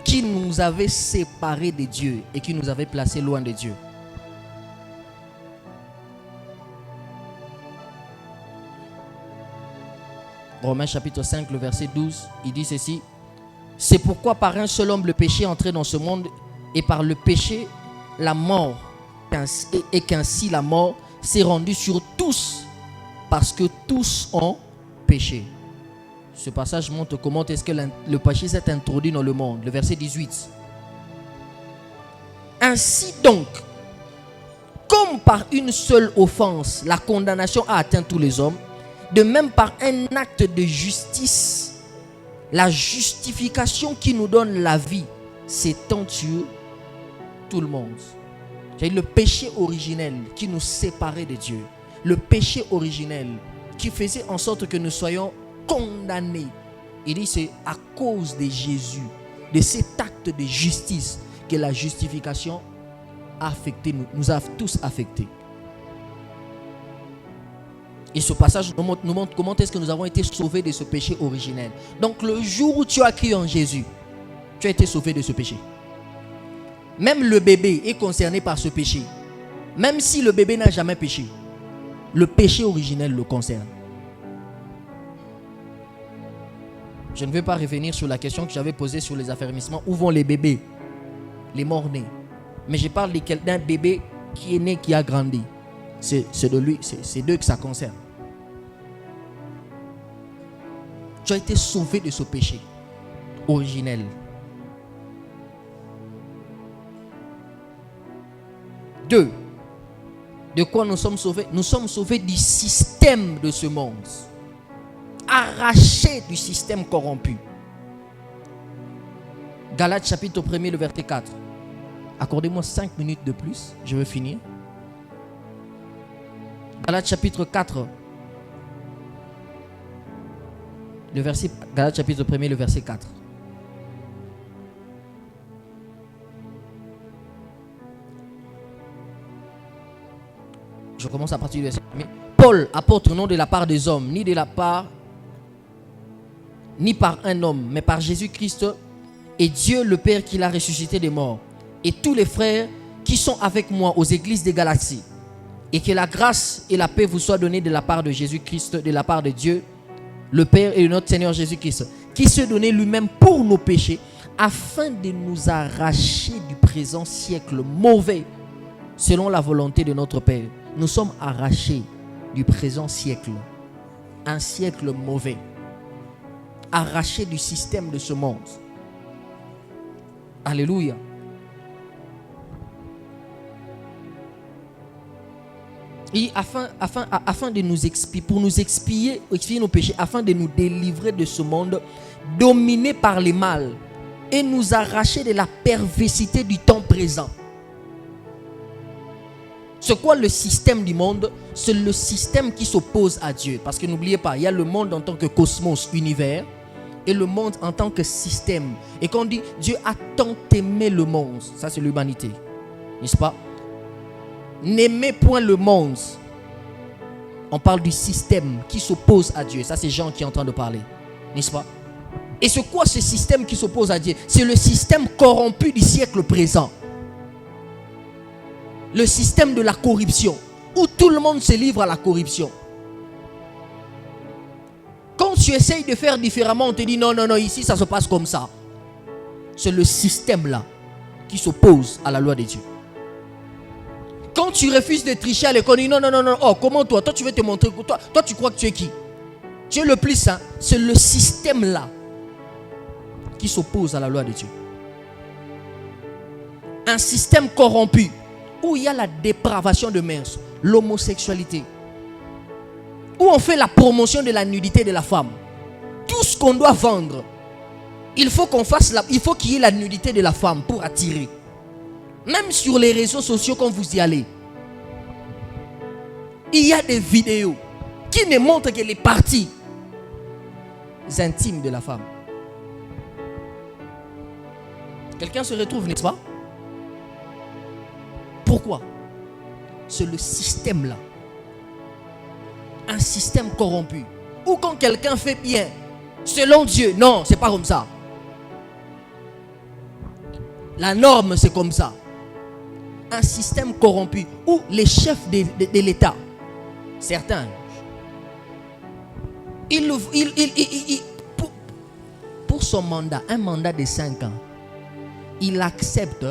qui nous avait séparés de Dieu et qui nous avait placés loin de Dieu. Romains chapitre 5, le verset 12, il dit ceci. C'est pourquoi par un seul homme le péché est entré dans ce monde et par le péché la mort, et qu'ainsi la mort s'est rendue sur tous parce que tous ont péché. Ce passage montre comment est-ce que le péché s'est introduit dans le monde. Le verset 18. Ainsi donc, comme par une seule offense, la condamnation a atteint tous les hommes, de même par un acte de justice, la justification qui nous donne la vie s'étend sur tout le monde. C'est le péché originel qui nous séparait de Dieu. Le péché originel qui faisait en sorte que nous soyons condamnés. Il dit c'est à cause de Jésus, de cet acte de justice, que la justification a affecté, nous a tous affectés. Et ce passage nous montre comment est-ce que nous avons été sauvés de ce péché originel. Donc le jour où tu as cru en Jésus, tu as été sauvé de ce péché. Même le bébé est concerné par ce péché. Même si le bébé n'a jamais péché, le péché originel le concerne. Je ne vais pas revenir sur la question que j'avais posée sur les affermissements. Où vont les bébés? Les morts-nés. Mais je parle d'un bébé qui est né, qui a grandi. C'est de lui, c'est d'eux que ça concerne. Tu as été sauvé de ce péché originel. Deux, de quoi nous sommes sauvés? Nous sommes sauvés du système de ce monde. Arrachés du système corrompu. Galates chapitre 1er, le verset 4. Accordez-moi 5 minutes de plus, je veux finir. Galates chapitre 4. Galates chapitre 1er, le verset 4. Je commence à partir du verset 1er. Paul, apôtre, non de la part des hommes, ni par un homme, mais par Jésus-Christ et Dieu le Père qui l'a ressuscité des morts, et tous les frères qui sont avec moi aux églises des Galaties, et que la grâce et la paix vous soient données de la part de Jésus-Christ, de la part de Dieu le Père et de notre Seigneur Jésus-Christ, qui se donnait lui-même pour nos péchés, afin de nous arracher du présent siècle mauvais, selon la volonté de notre Père. Nous sommes arrachés du présent siècle, un siècle mauvais, arrachés du système de ce monde. Alléluia. Et afin de nous expier, pour nous expier nos péchés, afin de nous délivrer de ce monde dominé par les mal et nous arracher de la perversité du temps présent. C'est quoi le système du monde? C'est le système qui s'oppose à Dieu. Parce que n'oubliez pas, il y a le monde en tant que cosmos, univers, et le monde en tant que système. Et quand on dit Dieu a tant aimé le monde, ça c'est l'humanité, n'est-ce pas? N'aimez point le monde. On parle du système qui s'oppose à Dieu. Ça c'est Jean qui est en train de parler, n'est-ce pas? Et c'est quoi ce système qui s'oppose à Dieu? C'est le système corrompu du siècle présent. Le système de la corruption, où tout le monde se livre à la corruption. Quand tu essayes de faire différemment, on te dit non, ici ça se passe comme ça. C'est le système là qui s'oppose à la loi de Dieu. Quand tu refuses de tricher à l'école, non, oh, comment toi tu veux te montrer, toi tu crois que tu es qui? Tu es le plus saint. C'est le système là qui s'oppose à la loi de Dieu. Un système corrompu, où il y a la dépravation de mœurs, l'homosexualité, où on fait la promotion de la nudité de la femme. Tout ce qu'on doit vendre, il faut qu'il y ait la nudité de la femme pour attirer. Même sur les réseaux sociaux quand vous y allez, il y a des vidéos qui ne montrent que les parties intimes de la femme. Quelqu'un se retrouve, n'est-ce pas? Pourquoi? C'est le système là. Un système corrompu. Ou quand quelqu'un fait bien, selon Dieu, non, c'est pas comme ça. La norme, c'est comme ça. Un système corrompu où les chefs de l'État, certains, pour son mandat, un mandat de 5 ans, il accepte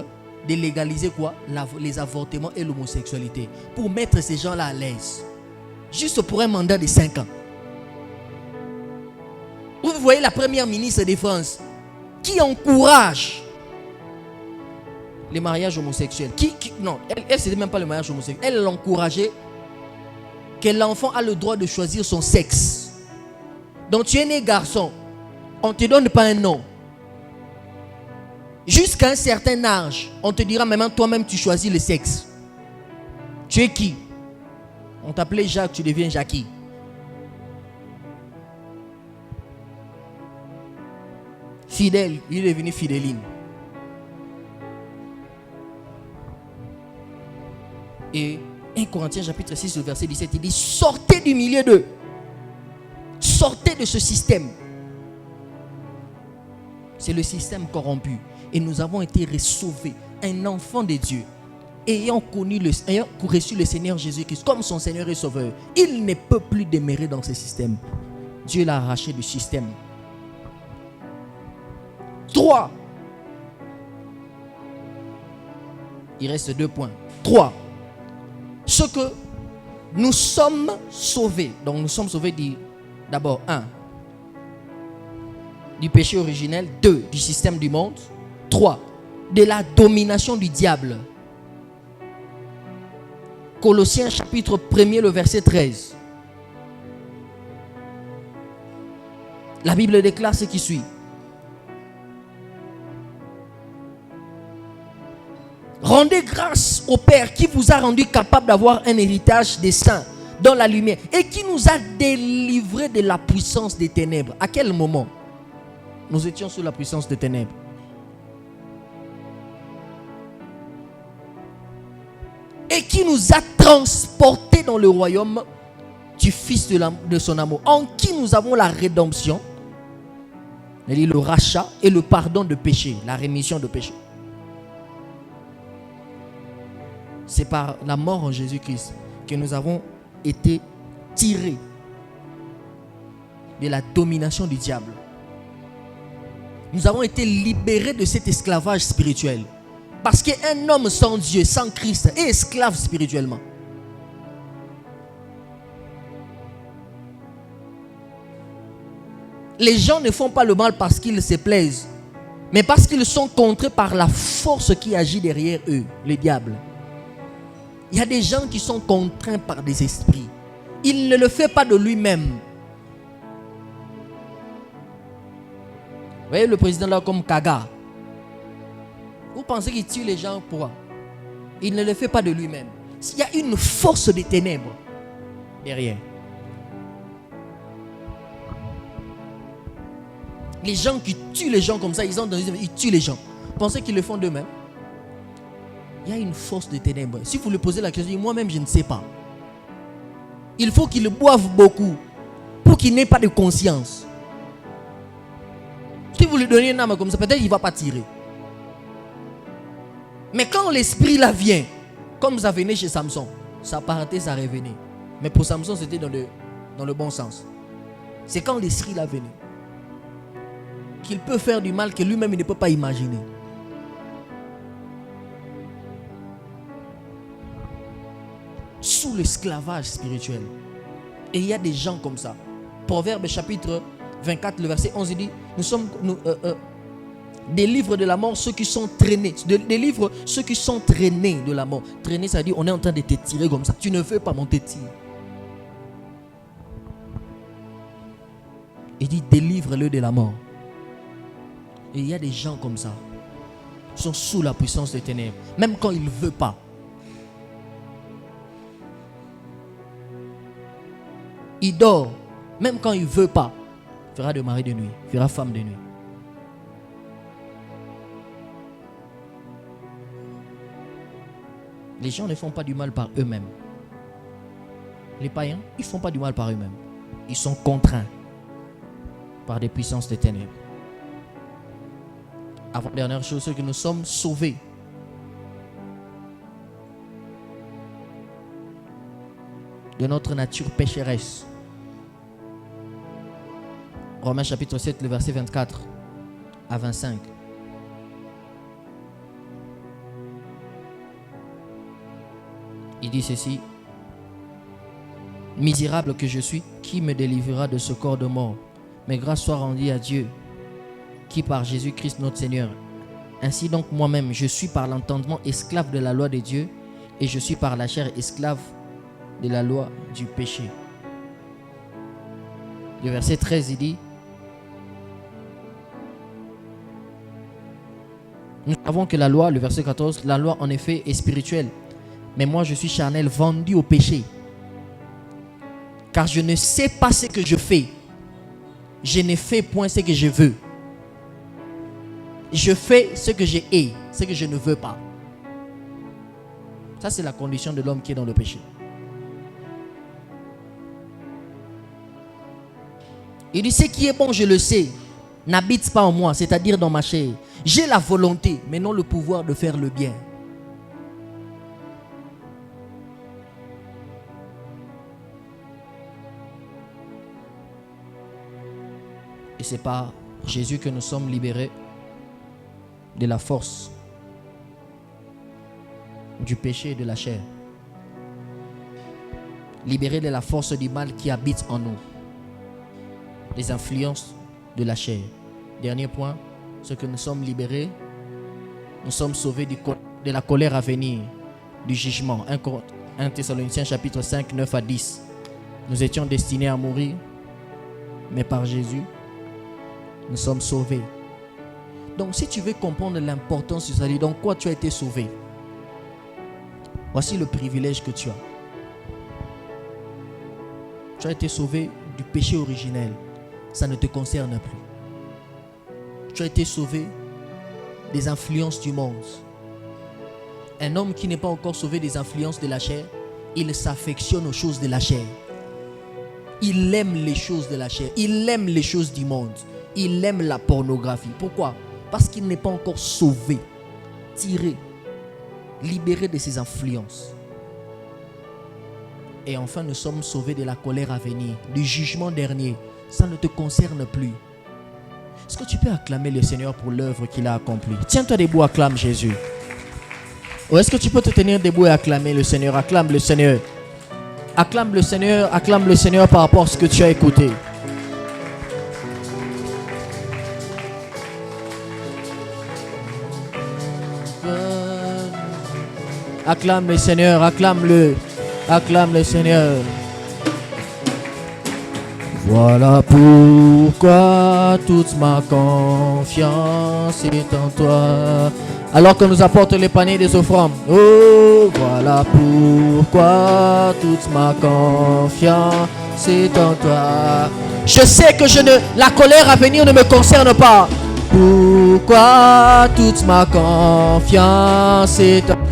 de légaliser quoi? Les avortements et l'homosexualité. Pour mettre ces gens-là à l'aise. Juste pour un mandat de 5 ans. Vous voyez la première ministre de France qui encourage les mariages homosexuels. Non, elle c'était même pas le mariage homosexuel. Elle encourageait que l'enfant a le droit de choisir son sexe. Donc tu es né garçon, on ne te donne pas un nom. Jusqu'à un certain âge, on te dira maintenant toi-même tu choisis le sexe. Tu es qui? On t'appelait Jacques, tu deviens Jackie. Fidèle, il est devenu Fidéline. Et 1 Corinthiens chapitre 6, le verset 17, il dit sortez du milieu d'eux. Sortez de ce système. C'est le système corrompu. Et nous avons été sauvés. Un enfant de Dieu, ayant reçu le Seigneur Jésus-Christ comme son Seigneur et Sauveur, il ne peut plus demeurer dans ce système. Dieu l'a arraché du système. 3. Il reste 2 points. 3. Ce que nous sommes sauvés. Donc nous sommes sauvés d'abord 1. Du péché originel. 2. Du système du monde. 3. De la domination du diable. Colossiens chapitre 1er, le verset 13. La Bible déclare ce qui suit. Rendez grâce au Père qui vous a rendu capable d'avoir un héritage des saints dans la lumière et qui nous a délivrés de la puissance des ténèbres. À quel moment nous étions sous la puissance des ténèbres? Et qui nous a transportés dans le royaume du Fils de son amour, en qui nous avons la rédemption, le rachat et le pardon de péché, la rémission de péché. C'est par la mort en Jésus-Christ que nous avons été tirés de la domination du diable. Nous avons été libérés de cet esclavage spirituel. Parce qu'un homme sans Dieu, sans Christ, est esclave spirituellement. Les gens ne font pas le mal parce qu'ils se plaisent, mais parce qu'ils sont contraints par la force qui agit derrière eux, le diable. Il y a des gens qui sont contraints par des esprits. Il ne le fait pas de lui-même. Vous voyez le président là comme Kaga. Vous pensez qu'il tue les gens pourquoi? Il ne le fait pas de lui-même. Il y a une force des ténèbres derrière. Les gens qui tuent les gens comme ça, ils tuent les gens. Vous pensez qu'ils le font d'eux-mêmes? Il y a une force des ténèbres. Si vous lui posez la question, moi-même je ne sais pas. Il faut qu'il boive beaucoup pour qu'il n'ait pas de conscience. Si vous lui donnez une âme comme ça, peut-être qu'il ne va pas tirer. Mais quand l'esprit là vient, comme ça venait chez Samson, ça partait, ça revenait. Mais pour Samson, c'était dans le bon sens. C'est quand l'esprit là venait qu'il peut faire du mal que lui-même il ne peut pas imaginer. Sous l'esclavage spirituel. Et il y a des gens comme ça. Proverbe chapitre 24, le verset 11, il dit, délivre de la mort ceux qui sont traînés. Délivre ceux qui sont traînés de la mort. Traîner, ça veut dire on est en train de te tirer comme ça. Tu ne veux pas monter tir. Il dit délivre-le de la mort. Et il y a des gens comme ça. Ils sont sous la puissance des ténèbres. Même quand ils ne veulent pas. Il dort. Même quand il ne veut pas. Il fera de mari de nuit. Il fera femme de nuit. Les gens ne font pas du mal par eux-mêmes. Les païens, ils ne font pas du mal par eux-mêmes. Ils sont contraints par des puissances des ténèbres. Avant-dernière chose, c'est que nous sommes sauvés de notre nature pécheresse. Romains chapitre 7, le verset 24 à 25. Il dit ceci: misérable que je suis, qui me délivrera de ce corps de mort? Mais grâce soit rendue à Dieu, qui par Jésus-Christ notre Seigneur. Ainsi donc moi-même, je suis par l'entendement esclave de la loi de Dieu, et je suis par la chair esclave de la loi du péché. Le verset 13, il dit: nous savons que la loi, le verset 14, la loi en effet est spirituelle, mais moi je suis charnel, vendu au péché. Car je ne sais pas ce que je fais. Je ne fais point ce que je veux. Je fais ce que je hais, ce que je ne veux pas. Ça, c'est la condition de l'homme qui est dans le péché. Il dit: ce qui est bon, je le sais, n'habite pas en moi, c'est-à-dire dans ma chair. J'ai la volonté, mais non le pouvoir de faire le bien. Et c'est par Jésus que nous sommes libérés de la force du péché et de la chair. Libérés de la force du mal qui habite en nous. Les influences de la chair. Dernier point, c'est que nous sommes libérés, nous sommes sauvés de la colère à venir, du jugement. 1 Thessaloniciens chapitre 5, 9 à 10. Nous étions destinés à mourir, mais par Jésus, nous sommes sauvés. Donc si tu veux comprendre l'importance du salut, dans quoi tu as été sauvé? Voici le privilège que tu as. Tu as été sauvé du péché originel. Ça ne te concerne plus. Tu as été sauvé des influences du monde. Un homme qui n'est pas encore sauvé des influences de la chair, il s'affectionne aux choses de la chair. Il aime les choses de la chair. Il aime les choses du monde. Il aime la pornographie. Pourquoi? Parce qu'il n'est pas encore sauvé, tiré, libéré de ses influences. Et enfin, nous sommes sauvés de la colère à venir, du jugement dernier. Ça ne te concerne plus. Est-ce que tu peux acclamer le Seigneur pour l'œuvre qu'il a accomplie? Tiens-toi debout, acclame Jésus. Ou est-ce que tu peux te tenir debout et acclamer le Seigneur? Acclame le Seigneur. Acclame le Seigneur par rapport à ce que tu as écouté. Acclame le Seigneur, acclame-le Seigneur. Voilà pourquoi toute ma confiance est en toi. Alors que nous apportons les paniers des offrandes. Oh, voilà pourquoi toute ma confiance est en toi. Je sais que la colère à venir ne me concerne pas. Pourquoi toute ma confiance est en toi.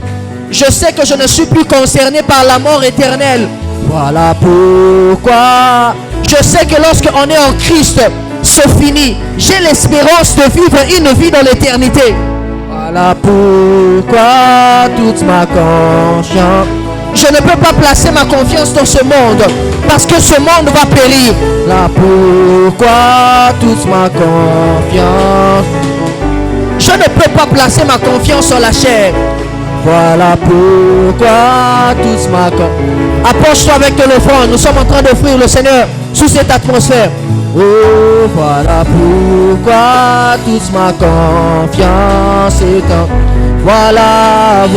Je sais que je ne suis plus concerné par la mort éternelle. Voilà pourquoi. Je sais que lorsqu'on est en Christ, c'est fini. J'ai l'espérance de vivre une vie dans l'éternité. Voilà pourquoi toute ma confiance. Je ne peux pas placer ma confiance dans ce monde, parce que ce monde va périr. Là pourquoi toute ma confiance. Je ne peux pas placer ma confiance sur la chair. Voilà pourquoi toute ma confiance. Approche-toi avec ton offrande. Nous sommes en train d'offrir le Seigneur sous cette atmosphère. Oh, voilà pourquoi toute ma confiance est en. Voilà.